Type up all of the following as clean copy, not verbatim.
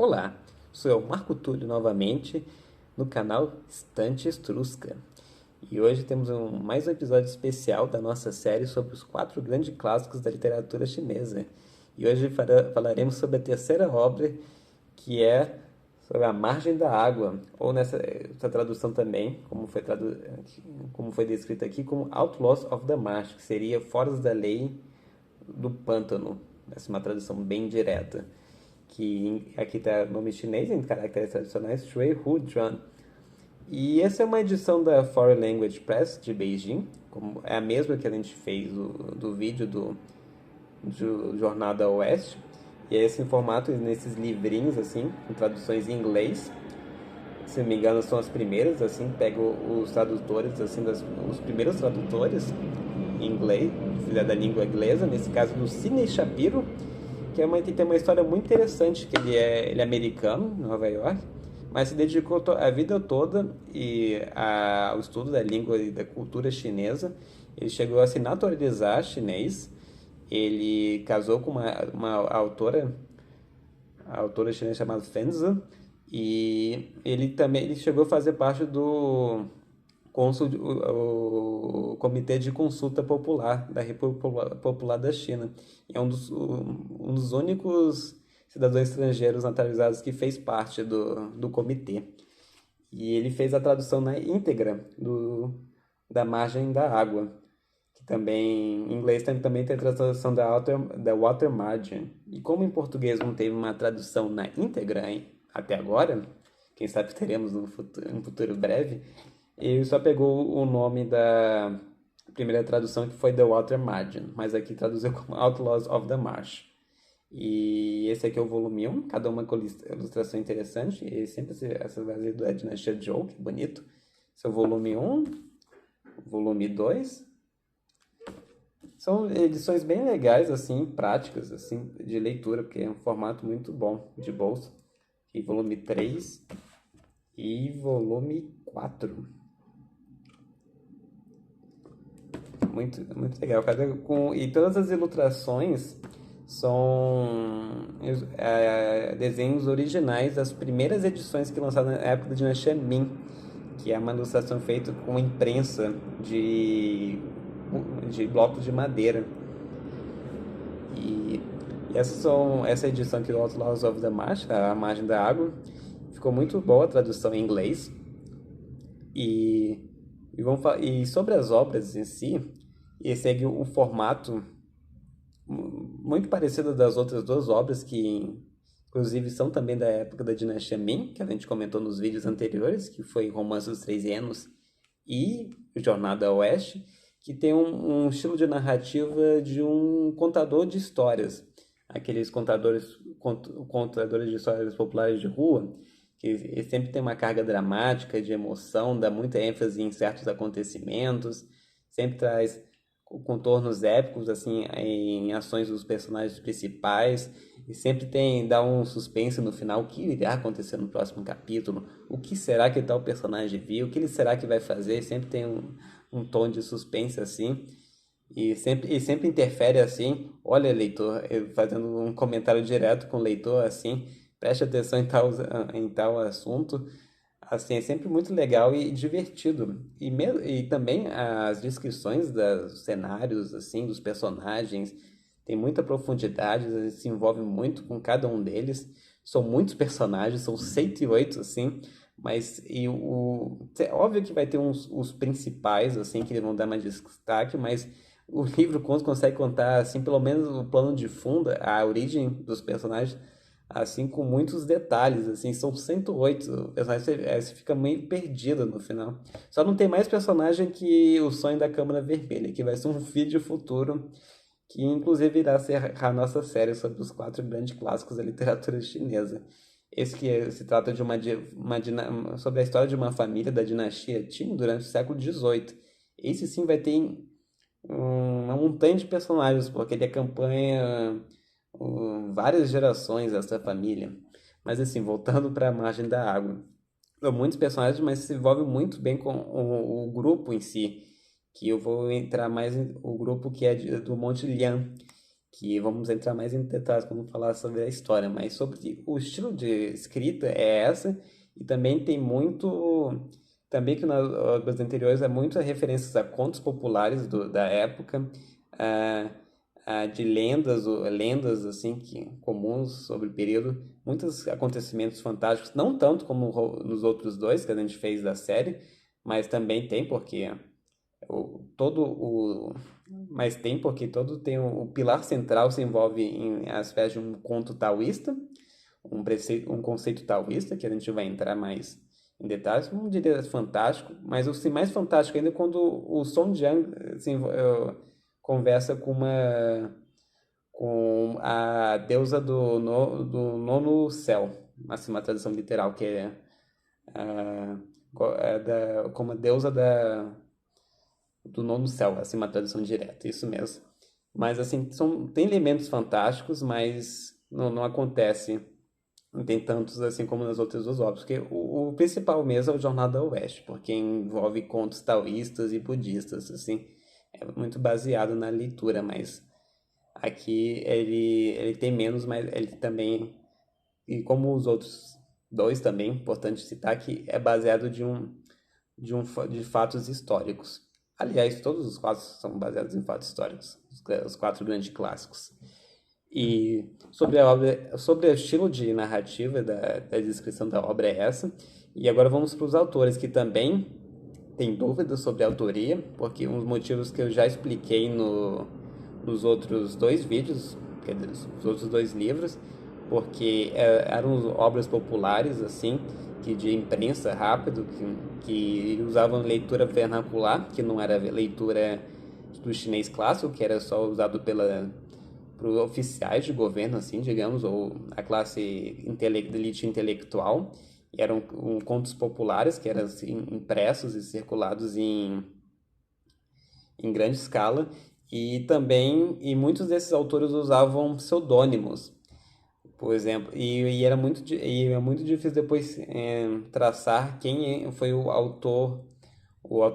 Olá, sou eu, Marco Túlio, novamente, no canal Estante Etrusca. E hoje temos mais um episódio especial da nossa série sobre os 4 grandes clássicos da literatura chinesa. E hoje falaremos sobre a terceira obra, que é sobre A Margem da Água, ou essa tradução também, como foi descrita aqui, como Outlaws of the Marsh, que seria Foras da Lei do Pântano. Essa é uma tradução bem direta, que aqui está o nome chinês em caracteres tradicionais, Shui Hu Juan. E essa é uma edição da Foreign Language Press de Beijing, é a mesma que a gente fez do vídeo do Jornada Oeste. E é esse formato, nesses livrinhos, assim, com traduções em inglês. Se não me engano, são as primeiras, assim, pego os tradutores, assim, os primeiros tradutores em inglês, da língua inglesa, nesse caso do Sidney Shapiro, que tem uma história muito interessante, que ele é americano, em Nova York, mas se dedicou a vida toda ao estudo da língua e da cultura chinesa. Ele chegou a se naturalizar chinês. Ele casou com uma autora, a autora chinesa chamada Fenzi, e ele chegou a fazer parte do o Comitê de Consulta Popular da República Popular da China. É um dos únicos cidadãos estrangeiros naturalizados que fez parte do comitê. E ele fez a tradução na íntegra da Margem da Água, que também em inglês também tem a tradução da Water Margin. E como em português não teve uma tradução na íntegra até agora, quem sabe teremos no futuro breve, ele só pegou o nome da primeira tradução, que foi The Water Margin, mas aqui traduziu como Outlaws of the Marsh. E esse aqui é o volume 1, cada uma com ilustração interessante, e sempre essa vazia do Edna Zhou, que bonito. Esse é o volume 1, volume 2. São edições bem legais, assim, práticas, assim, de leitura, porque é um formato muito bom de bolsa. E volume 3 e volume 4. Muito, muito legal. E todas as ilustrações são desenhos originais das primeiras edições que lançaram na época da dinastia Ming, que é uma ilustração feita com imprensa de blocos de madeira. E essa edição aqui do Outlaws of the Marsh, A Margem da Água, ficou muito boa a tradução em inglês. E sobre as obras em si, ele segue um formato muito parecido das outras duas obras, que inclusive são também da época da dinastia Ming, que a gente comentou nos vídeos anteriores, que foi Romance dos Três Anos e Jornada Oeste, que tem um estilo de narrativa de um contador de histórias, aqueles contadores de histórias populares de rua, que sempre tem uma carga dramática, de emoção, dá muita ênfase em certos acontecimentos, sempre traz contornos épicos, assim, em ações dos personagens principais, e sempre dá um suspense no final: o que irá acontecer no próximo capítulo, o que será que tal personagem viu, o que ele será que vai fazer. Sempre tem um tom de suspense, assim, e sempre interfere, assim. Olha, leitor, fazendo um comentário direto com o leitor, assim, preste atenção em tal assunto. Assim, é sempre muito legal e divertido. E também as descrições dos cenários, assim, dos personagens, tem muita profundidade, a gente se envolve muito com cada um deles. São muitos personagens, são 108, assim, mas é óbvio que vai ter os principais, assim, que vão dar mais destaque, mas o livro consegue contar, assim, pelo menos o plano de fundo, a origem dos personagens, assim, com muitos detalhes, assim. São 108 personagens, você fica meio perdido no final. Só não tem mais personagem que O Sonho da Câmara Vermelha, que vai ser um vídeo futuro, que inclusive irá ser a nossa série sobre os 4 grandes clássicos da literatura chinesa. Esse que se trata de sobre a história de uma família da dinastia Qin durante o século XVIII. Esse sim vai ter uma montanha de personagens, porque ele acompanha várias gerações dessa família. Mas assim, voltando para a Margem da Água, são muitos personagens, mas se envolve muito bem com o grupo em si, que eu vou entrar mais o grupo que é do Monte Lian, que vamos entrar mais em detalhes quando falar sobre a história, mas sobre o estilo de escrita é essa, e também tem muito, também que nas obras anteriores é muitas referências a contos populares da época, a, de lendas, lendas assim que comuns sobre o período, muitos acontecimentos fantásticos, não tanto como nos outros dois que a gente fez da série, mas também tem porque todo o mas tem porque todo tem o pilar central se envolve em aspectos de um conto taoísta, um conceito taoísta que a gente vai entrar mais em detalhes, não diria fantástico, mas o mais fantástico ainda é quando o Song Jiang conversa com a deusa do nono céu, assim, uma tradução literal que é, ah, como a deusa do nono céu, assim, uma tradução direta, isso mesmo. Mas, assim, tem elementos fantásticos, mas não acontece, não tem tantos, assim, como nas outras duas obras, porque o principal mesmo é o Jornada ao Oeste, porque envolve contos taoístas e budistas, assim, é muito baseado na leitura, mas aqui ele tem menos, mas ele também, e como os outros dois também, importante citar que é baseado de fatos históricos. Aliás, todos os quatro são baseados em fatos históricos, os quatro grandes clássicos. E sobre a obra, sobre o estilo de narrativa da descrição da obra é essa. E agora vamos para os autores que também têm dúvidas sobre a autoria, porque uns motivos que eu já expliquei nos outros dois vídeos, quer dizer, os outros dois livros, porque eram obras populares assim, que de imprensa rápido, que usavam leitura vernacular, que não era leitura do chinês clássico, que era só usado por oficiais de governo, assim, digamos, ou a classe elite intelectual. E eram contos populares que eram assim, impressos e circulados em grande escala. E muitos desses autores usavam pseudônimos, por exemplo, e é muito difícil depois traçar quem foi o autor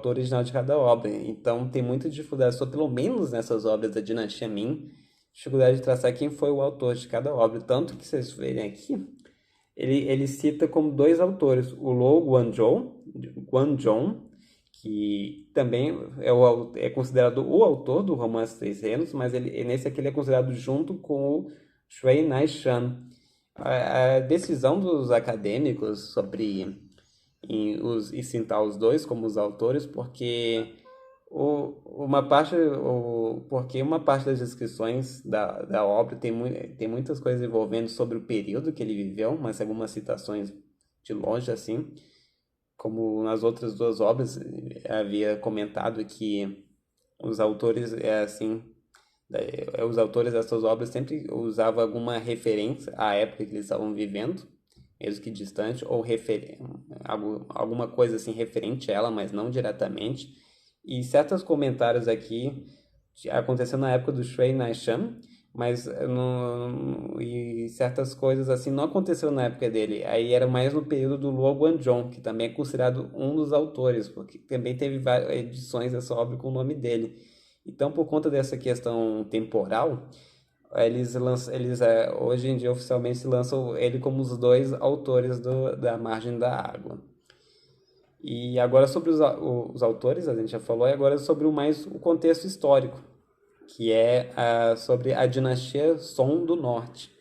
original de cada obra. Então tem muita dificuldade, só pelo menos nessas obras da dinastia Ming, dificuldade de traçar quem foi o autor de cada obra. Tanto que vocês verem aqui, ele cita como dois autores, o Luo Guanzhong, que também é considerado o autor do Romance Três Reinos, mas nesse aqui ele é considerado junto com o Shui Naishan. A decisão dos acadêmicos sobre e citar os dois como os autores, porque uma parte das descrições da obra tem muitas coisas envolvendo sobre o período que ele viveu, mas algumas citações de longe, assim, como nas outras duas obras, havia comentado que os autores, os autores dessas obras sempre usavam alguma referência à época que eles estavam vivendo, mesmo que distante, ou alguma coisa assim referente a ela, mas não diretamente. E certos comentários aqui aconteceu na época do Shui Naishan, mas e certas coisas assim não aconteceram na época dele. Aí era mais no período do Luo Guanzhong, que também é considerado um dos autores, porque também teve várias edições dessa obra com o nome dele. Então, por conta dessa questão temporal, hoje em dia oficialmente se lançam ele como os dois autores da Margem da Água. E agora sobre os autores, a gente já falou, e agora sobre o contexto histórico, que é sobre a dinastia Song do Norte,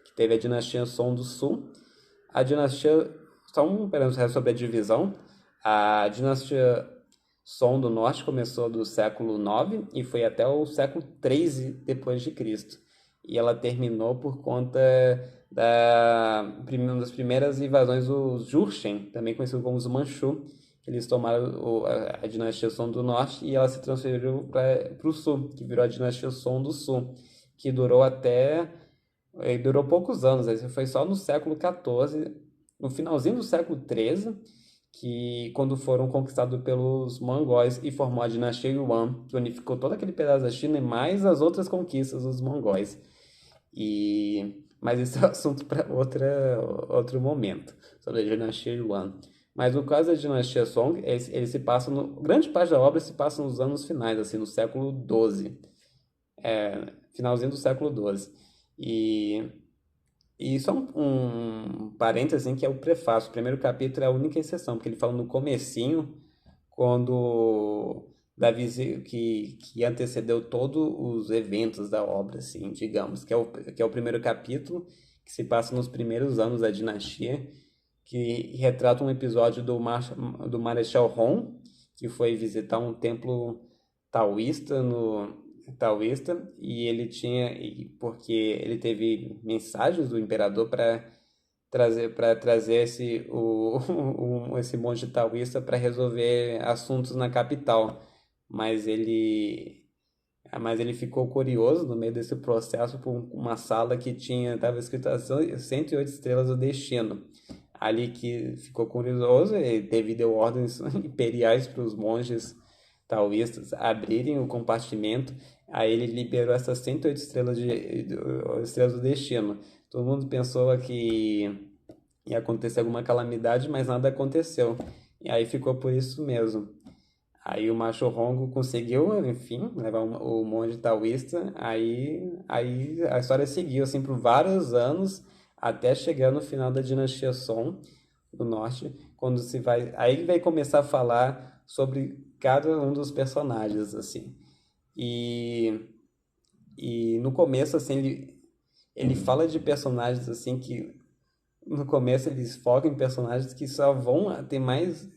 que teve a dinastia Song do Sul, a dinastia sobre a divisão, a dinastia Song do Norte começou do século IX e foi até o século XIII depois de Cristo. E ela terminou por conta uma das primeiras invasões dos Jurchen, também conhecido como os Manchu. Eles tomaram a dinastia Song do Norte e ela se transferiu para o Sul, que virou a dinastia Song do Sul, que durou poucos anos. Foi só no século XIV, no finalzinho do século XIII, que quando foram conquistados pelos mongóis e formou a dinastia Yuan, que unificou todo aquele pedaço da China e mais as outras conquistas dos mongóis. Mas esse é um assunto para outro momento, sobre a dinastia Yuan. Mas no caso da dinastia Song, ele se passa grande parte da obra se passa nos anos finais, assim, no século XII. finalzinho do século XII. E, e só um parênteses, assim, que é o prefácio. O primeiro capítulo é a única exceção, porque ele fala no comecinho, quando Davi, que antecedeu todos os eventos da obra, assim, digamos, que é o primeiro capítulo, que se passa nos primeiros anos da dinastia, que retrata um episódio do Marechal Hong, que foi visitar um templo taoísta taoísta, e porque ele teve mensagens do imperador para trazer esse monge taoísta para resolver assuntos na capital, mas ele ficou curioso no meio desse processo por uma sala que estava escrito as 108 estrelas do destino. Ali que ficou curioso, e deu ordens imperiais para os monges taoístas abrirem o compartimento. Aí ele liberou essas 108 estrelas do destino. Todo mundo pensou que ia acontecer alguma calamidade, mas nada aconteceu. E aí ficou por isso mesmo. Aí o Macho Rongo conseguiu, enfim, levar o monge taoísta. Aí a história seguiu assim por vários anos até chegar no final da dinastia Song do norte, quando se vai, aí vai começar a falar sobre cada um dos personagens assim. E no começo assim ele fala de personagens assim que no começo eles focam em personagens que só vão ter mais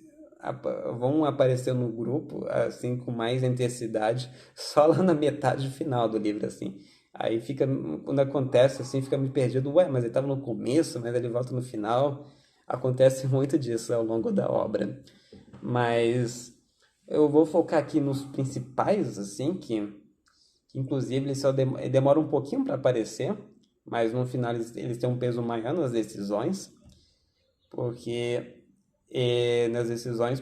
vão aparecer no grupo assim com mais intensidade só lá na metade final do livro assim. Aí fica, quando acontece assim, fica meio perdido, ué, mas ele estava no começo, mas ele volta no final. Acontece muito disso ao longo da obra. Mas eu vou focar aqui nos principais assim, que inclusive ele demora um pouquinho para aparecer, mas no final eles têm um peso maior nas decisões, porque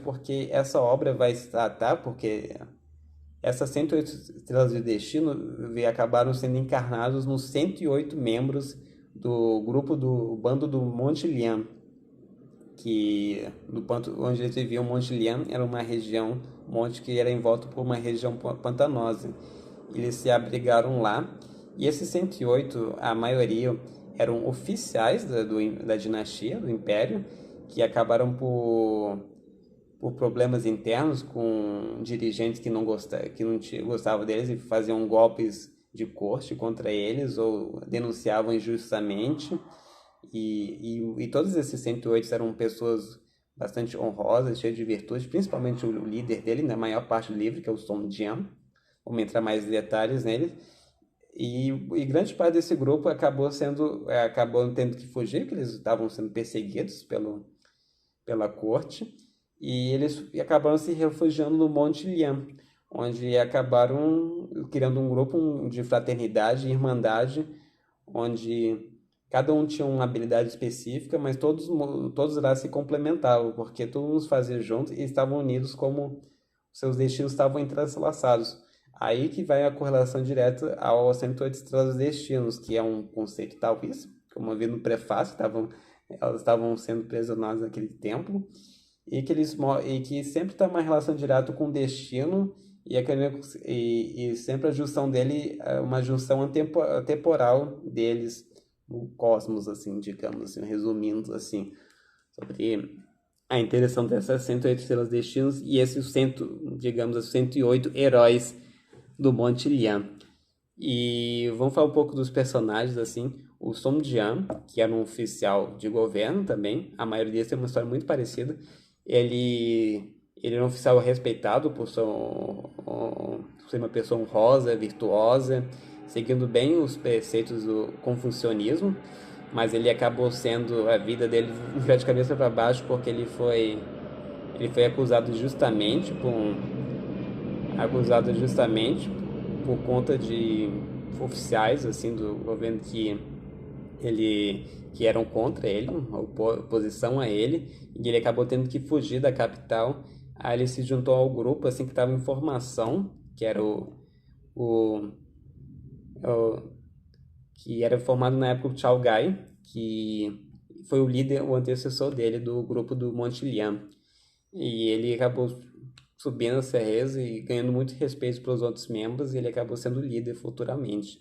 porque essa obra vai se tratar, porque essas 108 estrelas de destino acabaram sendo encarnados nos 108 membros do grupo do bando do Monte Lian, que no ponto onde eles viviam, Monte Lian era uma região, monte que era envolto por uma região pantanosa. Eles se abrigaram lá, e esses 108, a maioria eram oficiais da dinastia, do império, que acabaram por problemas internos com dirigentes que não gostavam deles e faziam golpes de corte contra eles ou denunciavam injustamente. E todos esses 108 eram pessoas bastante honrosas, cheias de virtudes, principalmente o líder dele, na maior parte do livro, que é o Song Jian. Vamos entrar mais em detalhes nele. E grande parte desse grupo acabou tendo que fugir, porque eles estavam sendo perseguidos pela corte, e eles acabaram se refugiando no Monte Lian, onde acabaram criando um grupo de fraternidade e irmandade, onde cada um tinha uma habilidade específica, mas todos lá se complementavam, porque todos faziam juntos e estavam unidos como seus destinos estavam entrelaçados. Aí que vai a correlação direta ao 108 estrelas dos destinos, que é um conceito talvez, como eu vi no prefácio, elas estavam sendo prisioneiras naquele templo, e que sempre está uma relação direta com o destino, e sempre a junção dele é uma junção temporal deles no cosmos, assim, digamos assim, resumindo assim, sobre a interação dessas 108 estrelas destinos e esses digamos, os 108 heróis do Monte Lian. E vamos falar um pouco dos personagens, assim. O Song Jian, que era um oficial de governo também, a maioria deles tem uma história muito parecida. Ele era um oficial respeitado ser uma pessoa honrosa, virtuosa, seguindo bem os preceitos do confucionismo, mas ele acabou sendo, a vida dele virou de cabeça para baixo porque ele foi acusado justamente por conta de oficiais assim do governo que eram contra ele, oposição a ele, e ele acabou tendo que fugir da capital. Aí ele se juntou ao grupo assim que estava em formação, que era o, o que era formado na época o Chao Gai, que foi o líder, o antecessor dele do grupo do Monte Lian. E ele acabou subindo a Cerreza e ganhando muito respeito pelos outros membros, e ele acabou sendo líder futuramente.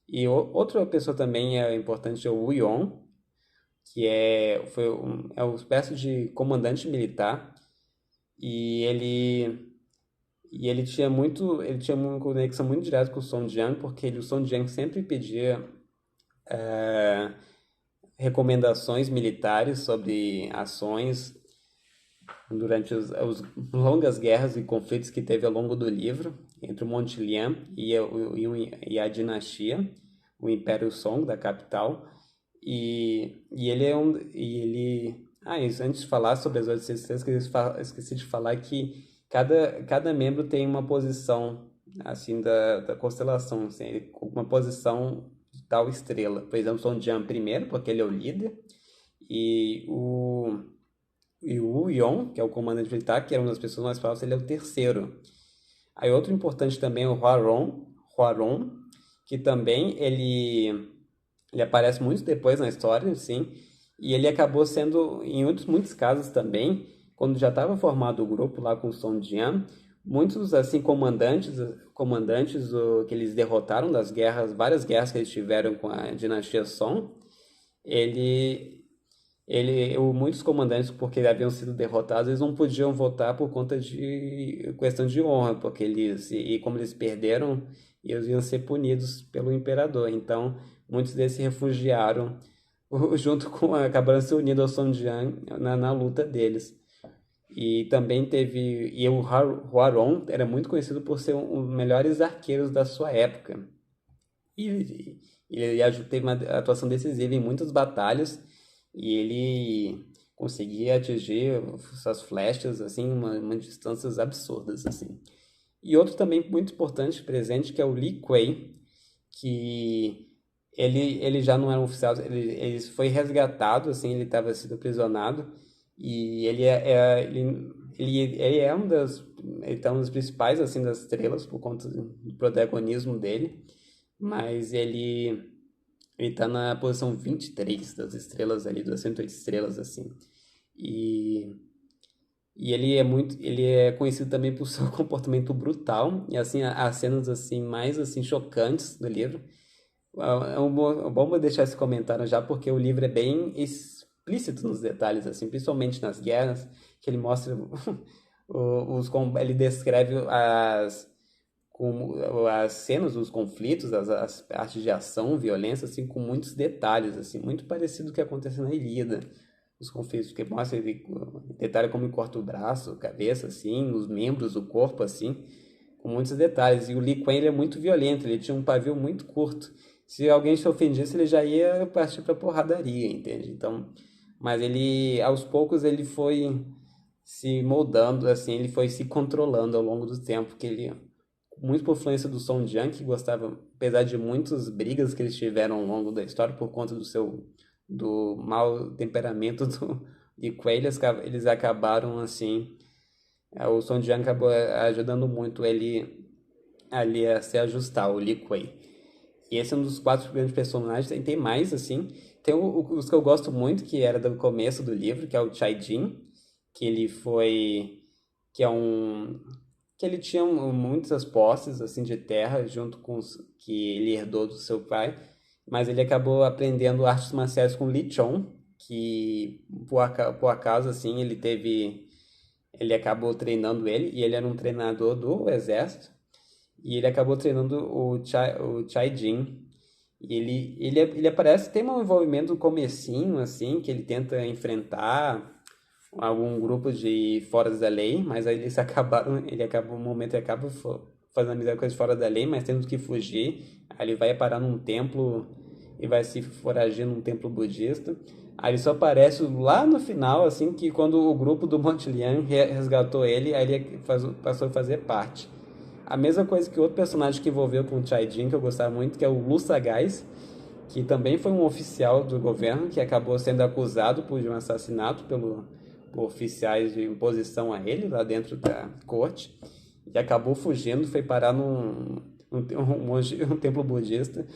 E outra pessoa também é importante é o Wu Yong, que é uma espécie de comandante militar e ele tinha uma conexão muito direta com o Song Jiang, porque o Song Jiang sempre pedia recomendações militares sobre ações durante as longas guerras e conflitos que teve ao longo do livro entre o Monte Lian e a dinastia, o Império Song da capital. E ele é um. E ele. Ah, isso, antes de falar sobre as outras estrelas, esqueci de falar que cada membro tem uma posição assim da constelação, assim, uma posição de tal estrela. Por exemplo, Song Jiang primeiro, porque ele é o líder, e o Wu Yong, que é o comandante militar, que era uma das pessoas mais próximas, ele é o terceiro. Aí outro importante também é o Huaron, que também ele aparece muito depois na história, sim, e ele acabou sendo, em muitos casos também, quando já estava formado o grupo lá com o Song Jian, muitos assim comandantes que eles derrotaram das guerras, várias guerras que eles tiveram com a dinastia Song, ele muitos comandantes, porque haviam sido derrotados, eles não podiam votar por conta de questão de honra, porque e como eles perderam, eles iam ser punidos pelo imperador. Então, muitos deles se refugiaram acabaram se unindo ao Song Jiang na luta deles. E também o Huaron era muito conhecido por ser um dos melhores arqueiros da sua época. E ele teve uma atuação decisiva em muitas batalhas e ele conseguia atingir suas flechas assim uma distâncias absurdas assim. E outro também muito importante presente que é o Li Kuei, que ele já não era um oficial, ele foi resgatado assim, ele estava sido aprisionado e ele é ele tá um dos principais assim das estrelas por conta do protagonismo dele, mas ele tá na posição 23 das estrelas ali, das 108 estrelas, assim. E, e ele é conhecido também por seu comportamento brutal, e assim, as cenas assim, mais assim, chocantes do livro. É bom deixar esse comentário já, porque o livro é bem explícito nos detalhes, assim, principalmente nas guerras, que ele mostra, ele descreve as cenas dos conflitos, as partes de ação, violência, assim, com muitos detalhes, assim, muito parecido com o que acontece na Ilíada. Os conflitos que mostra, ele detalha como ele corta o braço, a cabeça, assim, os membros, o corpo, assim, com muitos detalhes. E o Li Kuan, ele é muito violento, ele tinha um pavio muito curto. Se alguém se ofendesse, ele já ia partir pra porradaria, entende? Então, mas ele, aos poucos, ele foi se moldando, assim, ele foi se controlando ao longo do tempo, que ele muito por influência do Song Jiang, que gostava, apesar de muitas brigas que eles tiveram ao longo da história por conta do mau temperamento do Li Kuei, eles acabaram assim, o Song Jiang acabou ajudando muito ele ali a se ajustar, o Li Kuei. E esse é um dos quatro grandes personagens, tem mais assim, tem os que eu gosto muito, que era do começo do livro, que é o Chai Jin, que ele foi que é um que ele tinha muitas posses assim de terra junto com os que ele herdou do seu pai, mas ele acabou aprendendo artes marciais com Li Chong, que por acaso assim ele acabou treinando ele e ele era um treinador do exército e ele acabou treinando o Chai Jin. E ele aparece, tem um envolvimento no comecinho, assim, que ele tenta enfrentar algum grupo de fora da lei, mas aí ele acaba, um momento ele acaba fazendo amizade com eles fora da lei, mas tendo que fugir, aí ele vai parar num templo e vai se forager num templo budista. Aí ele só aparece lá no final, assim, que quando o grupo do Monte Liang resgatou ele, aí ele passou a fazer parte. A mesma coisa que outro personagem que envolveu com o Chai Jin, que eu gostava muito, que é o Lu Sagaz, que também foi um oficial do governo, que acabou sendo acusado de um assassinato por oficiais de imposição a ele, lá dentro da corte, e acabou fugindo, foi parar um templo budista,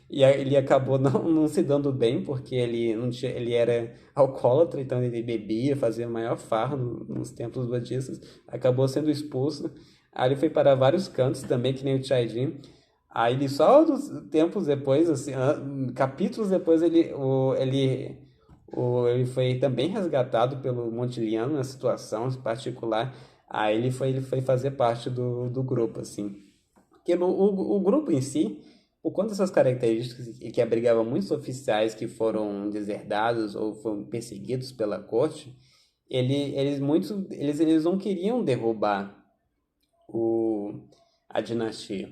e aí ele acabou não se dando bem, porque ele era alcoólatra, então ele bebia, fazia maior farra nos templos budistas, acabou sendo expulso. Aí ele foi para vários cantos também, que nem o Chai Jin. Aí ele só dos tempos depois, assim, capítulos depois, ele foi também resgatado pelo Montiliano na situação particular. Aí ele foi fazer parte do grupo, assim. Porque o grupo em si, por conta dessas características e que abrigava muitos oficiais que foram deserdados ou foram perseguidos pela corte, eles não queriam derrubar o, a dinastia.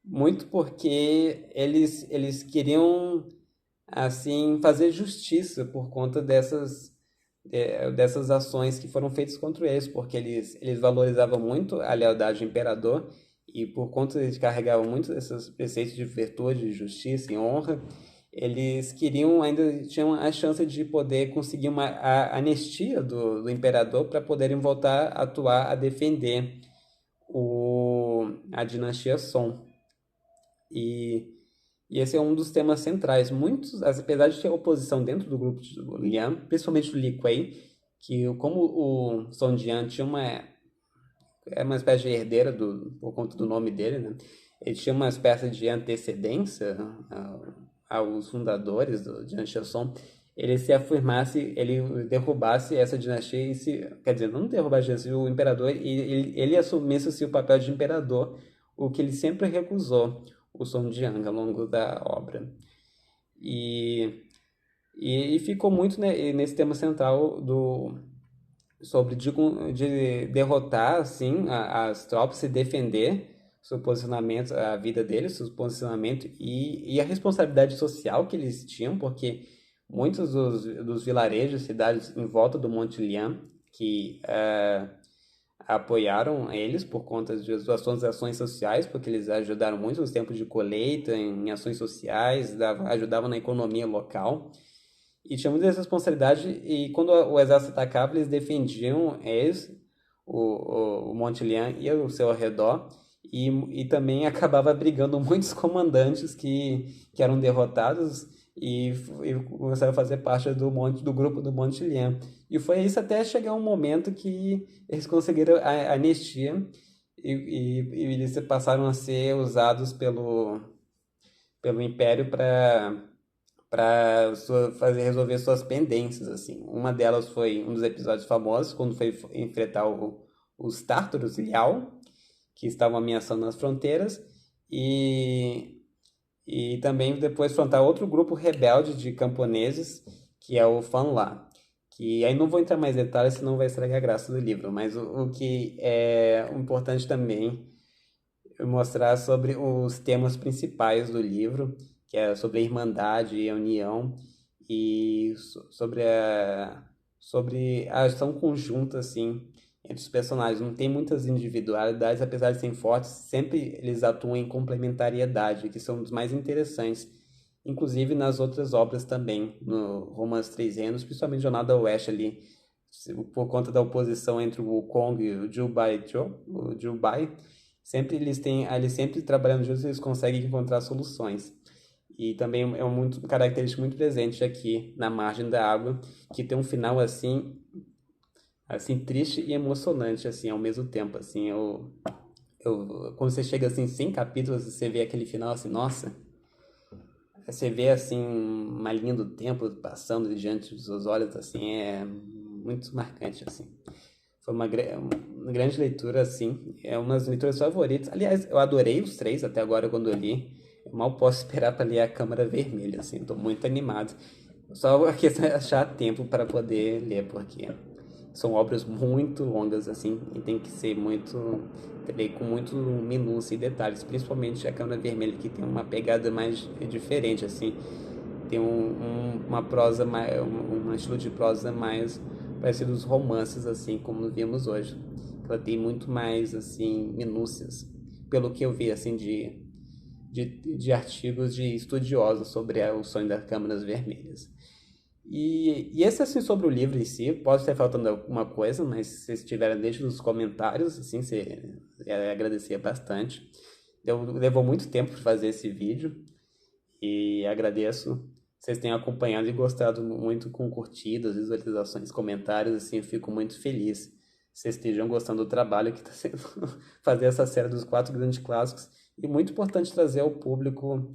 Muito porque eles queriam assim fazer justiça por conta dessas ações que foram feitas contra eles, porque eles valorizavam muito a lealdade ao imperador e por conta eles carregavam muito esses preceitos de virtude, de justiça e honra, eles queriam, ainda tinham a chance de poder conseguir uma anistia do imperador para poderem voltar a atuar, a defender a dinastia Song. E, e esse é um dos temas centrais. Muitos, apesar de ter oposição dentro do grupo de Liang, principalmente do Li Kuei, que como o Song Jian tinha é uma espécie de herdeira por conta do nome dele, né? Ele tinha uma espécie de antecedência aos fundadores do dinastia Song. Ele se afirmasse, ele derrubasse essa dinastia e quer dizer, não derrubasse o imperador, e ele assumisse o papel de imperador, o que ele sempre recusou, o Song Jiang, ao longo da obra. E, e ficou muito, né, nesse tema central sobre de derrotar assim as tropas, se defender seu posicionamento, a vida deles, seu posicionamento e a responsabilidade social que eles tinham, porque muitos dos vilarejos, cidades em volta do Monte Lian, que apoiaram eles por conta de suas ações sociais, porque eles ajudaram muito nos tempos de colheita, em ações sociais, ajudavam na economia local. E tinha muita responsabilidade, e quando o exército atacava, eles defendiam eles, o Monte Lian e o seu arredor, e também acabava brigando muitos comandantes que eram derrotados e começaram a fazer parte do grupo do Monte Lian. E foi isso até chegar um momento que eles conseguiram a anistia e eles passaram a ser usados pelo Império para fazer resolver suas pendências, assim. Uma delas foi um dos episódios famosos, quando foi enfrentar os tártaros Liao, que estavam ameaçando nas fronteiras, e, e também depois enfrentar outro grupo rebelde de camponeses, que é o Fanla. Que aí não vou entrar mais em detalhes, senão vai estragar a graça do livro, mas o que é importante também mostrar sobre os temas principais do livro, que é sobre a irmandade e a união, e sobre a ação conjunta, assim, entre os personagens. Não tem muitas individualidades, apesar de serem fortes, sempre eles atuam em complementariedade, que são os mais interessantes. Inclusive nas outras obras também, no Romance Três Reinos, principalmente Jornada ao Oeste ali, por conta da oposição entre o Wukong e o Zhubai, sempre eles sempre trabalhando juntos, eles conseguem encontrar soluções. E também é muito característico muito presente aqui na Margem da Água, que tem um final assim triste e emocionante assim ao mesmo tempo, assim, quando você chega assim 100 capítulos, você vê aquele final assim, nossa, você vê assim uma linha do tempo passando diante dos seus olhos, assim, é muito marcante assim. Foi uma grande leitura, assim. É uma das leituras favoritas. Aliás, eu adorei os três até agora quando eu li. Eu mal posso esperar para ler A Câmara Vermelha, assim. Estou muito animado. Só a questão é achar tempo para poder ler, porque são obras muito longas, assim, e tem que ser ler com muito minúcia e detalhes. Principalmente A Câmara Vermelha, que tem uma pegada mais diferente, assim. Tem uma prosa mais, um estilo de prosa mais parecido aos romances, assim, como vimos hoje. Ela tem muito mais, assim, minúcias, pelo que eu vi, assim, de artigos de estudiosos sobre o sonho das câmaras vermelhas. E esse, assim, sobre o livro em si, pode estar faltando alguma coisa, mas se vocês tiverem, deixe nos comentários, assim, eu agradecer bastante. Levou muito tempo para fazer esse vídeo, e agradeço vocês tenham acompanhado e gostado muito com curtidas, visualizações, comentários, assim, eu fico muito feliz. Vocês estejam gostando do trabalho que está sendo fazer essa série dos quatro grandes clássicos e muito importante trazer ao público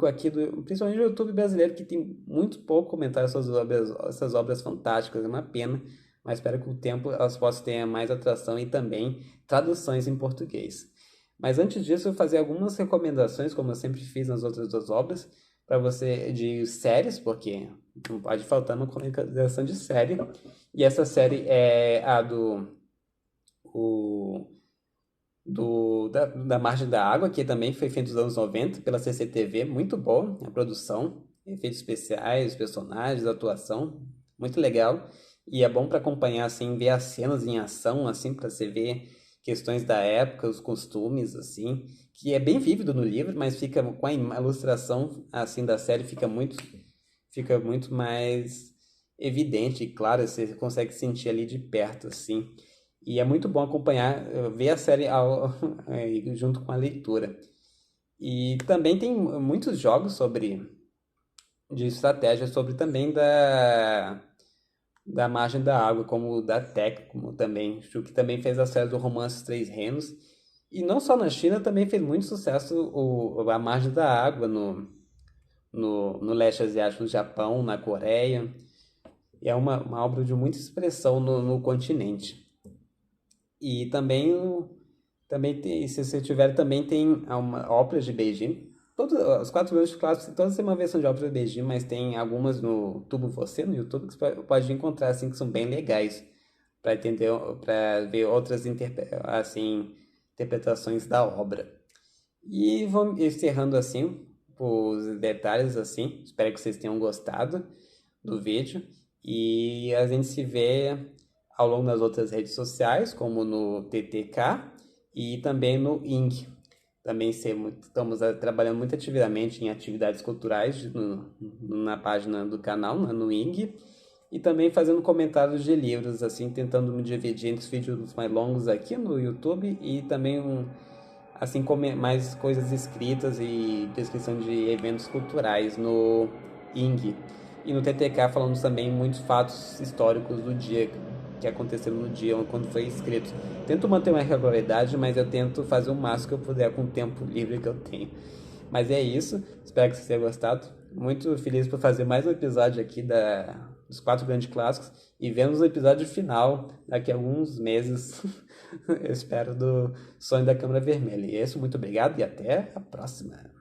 aqui, principalmente do YouTube brasileiro, que tem muito pouco comentário sobre essas obras fantásticas. É uma pena, mas espero que com o tempo elas possam ter mais atração e também traduções em português. Mas antes disso, eu vou fazer algumas recomendações, como eu sempre fiz nas outras duas obras, para você de séries, porque não pode faltar uma recomendação de série. E essa série é a o, da Margem da Água, que também foi feita nos anos 90 pela CCTV, muito bom a produção, efeitos especiais, personagens, atuação, muito legal. E é bom para acompanhar, assim, ver as cenas em ação, assim, para você ver questões da época, os costumes, assim, que é bem vívido no livro, mas fica com a ilustração, assim, da série fica muito mais evidente e claro, você consegue sentir ali de perto, assim. E é muito bom acompanhar, ver a série junto com a leitura. E também tem muitos jogos de estratégia, sobre também da Margem da Água, como o da Tec, como também, que também fez a série do Romance Três Reinos. E não só na China, também fez muito sucesso a Margem da Água no leste asiático, no Japão, na Coreia. E é uma obra de muita expressão no continente. E também tem, se você tiver, também tem uma óperas de Beijing. Os quatro grandes clássicos, todos têm uma versão de ópera de Beijing, mas tem algumas no Tubo Você, no YouTube, que você pode encontrar, assim, que são bem legais para entender, para ver outras assim, interpretações da obra. E vou encerrando assim, os detalhes assim. Espero que vocês tenham gostado do vídeo. E a gente se vê ao longo das outras redes sociais, como no TTK e também no ING. Também estamos trabalhando muito ativamente em atividades culturais na página do canal, no ING. E também fazendo comentários de livros, assim, tentando me dividir entre os vídeos mais longos aqui no YouTube e também assim como mais coisas escritas e descrição de eventos culturais no ING. E no TTK falamos também muitos fatos históricos do dia, que aconteceram no dia quando foi escrito. Tento manter uma regularidade, mas eu tento fazer o máximo que eu puder com o tempo livre que eu tenho. Mas é isso, espero que vocês tenham gostado. Muito feliz por fazer mais um episódio aqui dos quatro grandes clássicos e vemos o episódio final daqui a alguns meses, eu espero, do Sonho da Câmara Vermelha. E é isso, muito obrigado e até a próxima.